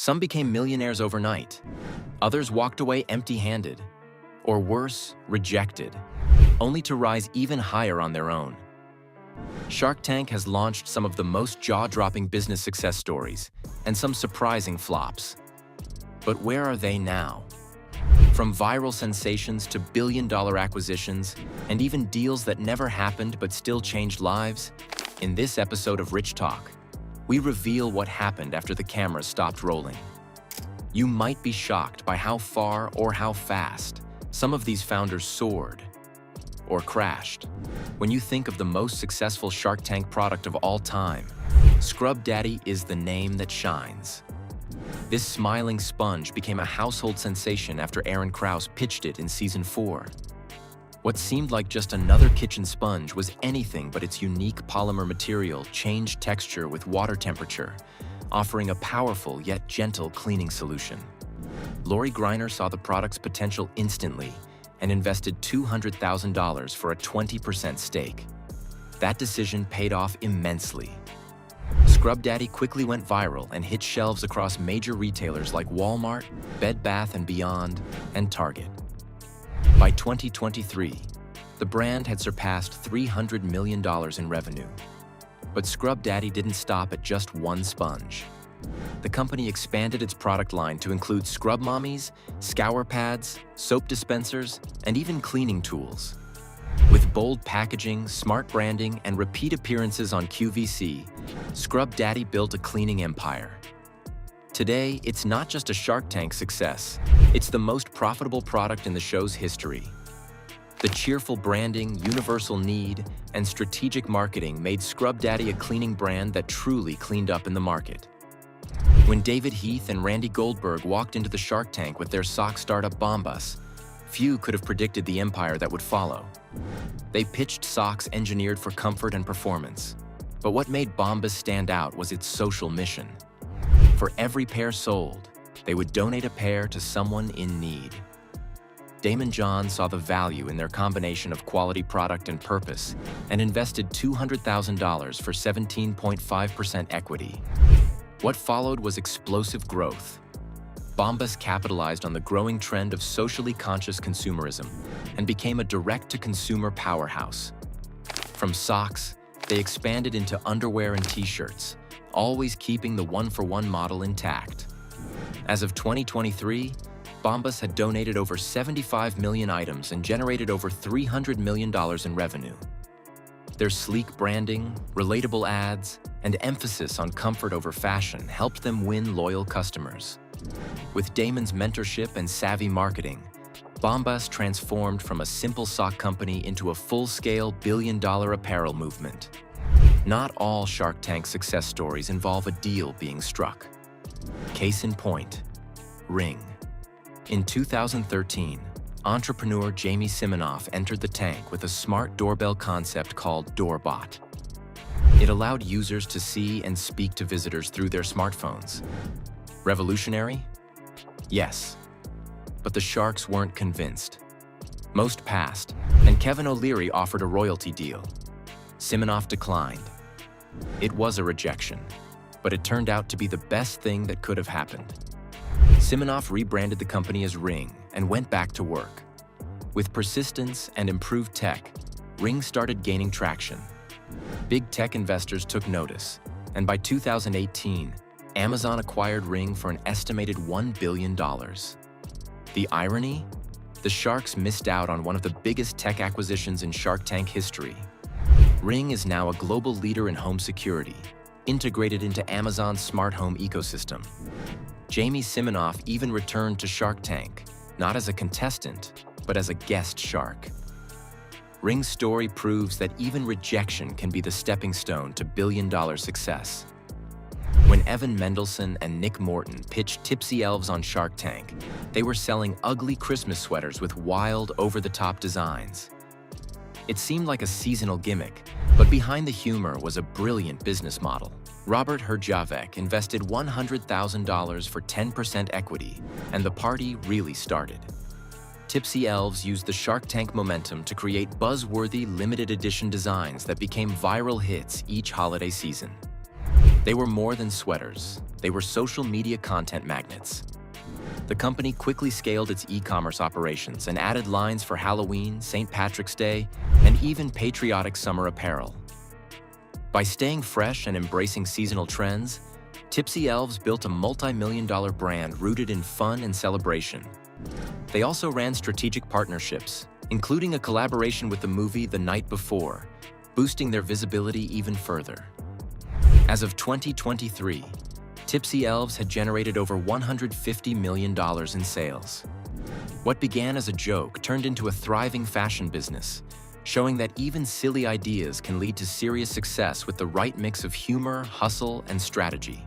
Some became millionaires overnight. Others walked away empty-handed, or worse, rejected, only to rise even higher on their own. Shark Tank has launched some of the most jaw-dropping business success stories and some surprising flops. But where are they now? From viral sensations to billion-dollar acquisitions and even deals that never happened but still changed lives, in this episode of Rich Talk, we reveal what happened after the cameras stopped rolling. You might be shocked by how far or how fast some of these founders soared or crashed. When you think of the most successful Shark Tank product of all time, Scrub Daddy is the name that shines. This smiling sponge became a household sensation after Aaron Krause pitched it in Season 4. What seemed like just another kitchen sponge was anything but its unique polymer material changed texture with water temperature, offering a powerful yet gentle cleaning solution. Lori Greiner saw the product's potential instantly and invested $200,000 for a 20% stake. That decision paid off immensely. Scrub Daddy quickly went viral and hit shelves across major retailers like Walmart, Bed Bath & Beyond, and Target. By 2023, the brand had surpassed $300 million in revenue. But Scrub Daddy didn't stop at just one sponge. The company expanded its product line to include scrub mommies, scour pads, soap dispensers, and even cleaning tools. With bold packaging, smart branding, and repeat appearances on QVC, Scrub Daddy built a cleaning empire. Today, it's not just a Shark Tank success, it's the most profitable product in the show's history. The cheerful branding, universal need, and strategic marketing made Scrub Daddy a cleaning brand that truly cleaned up in the market. When David Heath and Randy Goldberg walked into the Shark Tank with their sock startup Bombas, few could have predicted the empire that would follow. They pitched socks engineered for comfort and performance. But what made Bombas stand out was its social mission. For every pair sold, they would donate a pair to someone in need. Damon John saw the value in their combination of quality product and purpose and invested $200,000 for 17.5% equity. What followed was explosive growth. Bombas capitalized on the growing trend of socially conscious consumerism and became a direct-to-consumer powerhouse. From socks, they expanded into underwear and t-shirts, always keeping the one-for-one model intact. As of 2023, Bombas had donated over 75 million items and generated over $300 million in revenue. Their sleek branding, relatable ads, and emphasis on comfort over fashion helped them win loyal customers. With Damon's mentorship and savvy marketing, Bombas transformed from a simple sock company into a full-scale billion-dollar apparel movement. Not all Shark Tank success stories involve a deal being struck. Case in point, Ring. In 2013, entrepreneur Jamie Siminoff entered the tank with a smart doorbell concept called Doorbot. It allowed users to see and speak to visitors through their smartphones. Revolutionary? Yes. But the Sharks weren't convinced. Most passed, and Kevin O'Leary offered a royalty deal. Siminoff declined. It was a rejection, but it turned out to be the best thing that could have happened. Siminoff rebranded the company as Ring and went back to work. With persistence and improved tech, Ring started gaining traction. Big tech investors took notice, and by 2018, Amazon acquired Ring for an estimated $1 billion. The irony? The Sharks missed out on one of the biggest tech acquisitions in Shark Tank history. Ring is now a global leader in home security, integrated into Amazon's smart home ecosystem. Jamie Siminoff even returned to Shark Tank, not as a contestant, but as a guest shark. Ring's story proves that even rejection can be the stepping stone to billion-dollar success. When Evan Mendelsohn and Nick Morton pitched Tipsy Elves on Shark Tank, they were selling ugly Christmas sweaters with wild, over-the-top designs. It seemed like a seasonal gimmick, but behind the humor was a brilliant business model. Robert Herjavec invested $100,000 for 10% equity, and the party really started. Tipsy Elves used the Shark Tank momentum to create buzzworthy limited edition designs that became viral hits each holiday season. They were more than sweaters. They were social media content magnets. The company quickly scaled its e-commerce operations and added lines for Halloween, St. Patrick's Day, and even patriotic summer apparel. By staying fresh and embracing seasonal trends, Tipsy Elves built a multi-million-dollar brand rooted in fun and celebration. They also ran strategic partnerships, including a collaboration with the movie The Night Before, boosting their visibility even further. As of 2023, Tipsy Elves had generated over $150 million in sales. What began as a joke turned into a thriving fashion business, showing that even silly ideas can lead to serious success with the right mix of humor, hustle, and strategy.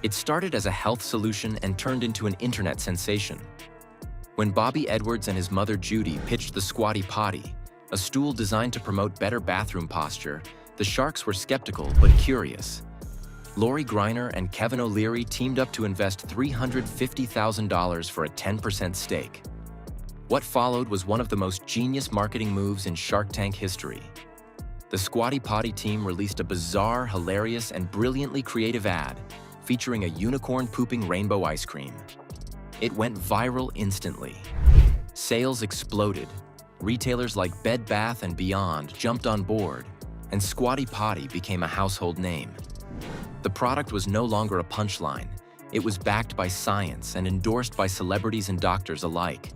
It started as a health solution and turned into an internet sensation. When Bobby Edwards and his mother Judy pitched the Squatty Potty, a stool designed to promote better bathroom posture, the Sharks were skeptical but curious. Lori Greiner and Kevin O'Leary teamed up to invest $350,000 for a 10% stake. What followed was one of the most genius marketing moves in Shark Tank history. The Squatty Potty team released a bizarre, hilarious, and brilliantly creative ad featuring a unicorn pooping rainbow ice cream. It went viral instantly. Sales exploded. Retailers like Bed Bath & Beyond jumped on board, and Squatty Potty became a household name. The product was no longer a punchline. It was backed by science and endorsed by celebrities and doctors alike.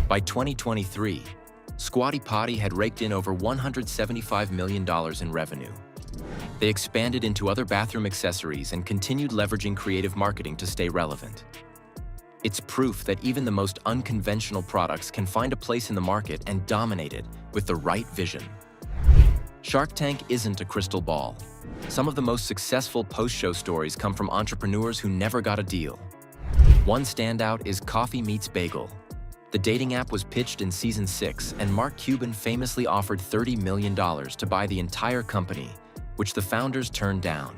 By 2023, Squatty Potty had raked in over $175 million in revenue. They expanded into other bathroom accessories and continued leveraging creative marketing to stay relevant. It's proof that even the most unconventional products can find a place in the market and dominate it with the right vision. Shark Tank isn't a crystal ball. Some of the most successful post-show stories come from entrepreneurs who never got a deal. One standout is Coffee Meets Bagel. The dating app was pitched in season 6, and Mark Cuban famously offered $30 million to buy the entire company, which the founders turned down.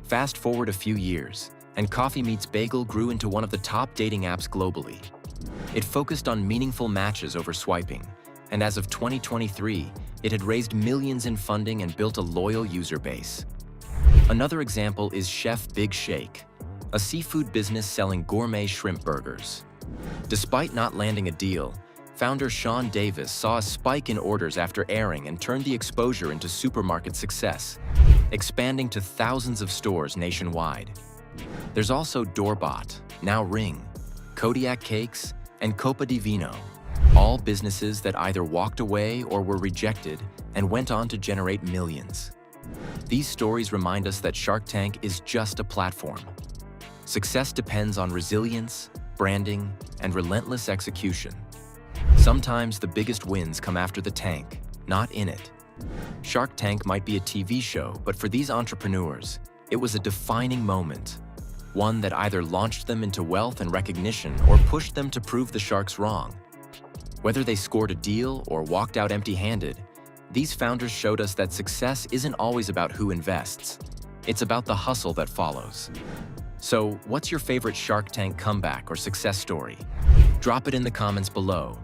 Fast forward a few years, and Coffee Meets Bagel grew into one of the top dating apps globally. It focused on meaningful matches over swiping, and as of 2023, it had raised millions in funding and built a loyal user base. Another example is Chef Big Shake, a seafood business selling gourmet shrimp burgers. Despite not landing a deal, founder Sean Davis saw a spike in orders after airing and turned the exposure into supermarket success, expanding to thousands of stores nationwide. There's also Doorbot, now Ring, Kodiak Cakes, and Copa di Vino, all businesses that either walked away or were rejected and went on to generate millions. These stories remind us that Shark Tank is just a platform. Success depends on resilience, branding, and relentless execution. Sometimes the biggest wins come after the tank, not in it. Shark Tank might be a TV show, but for these entrepreneurs, it was a defining moment, one that either launched them into wealth and recognition or pushed them to prove the sharks wrong. Whether they scored a deal or walked out empty-handed, these founders showed us that success isn't always about who invests. It's about the hustle that follows. So, what's your favorite Shark Tank comeback or success story? Drop it in the comments below.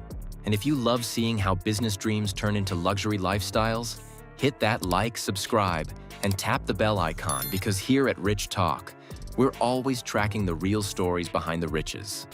And if you love seeing how business dreams turn into luxury lifestyles, hit that like, subscribe, and tap the bell icon, because here at Rich Talk, we're always tracking the real stories behind the riches.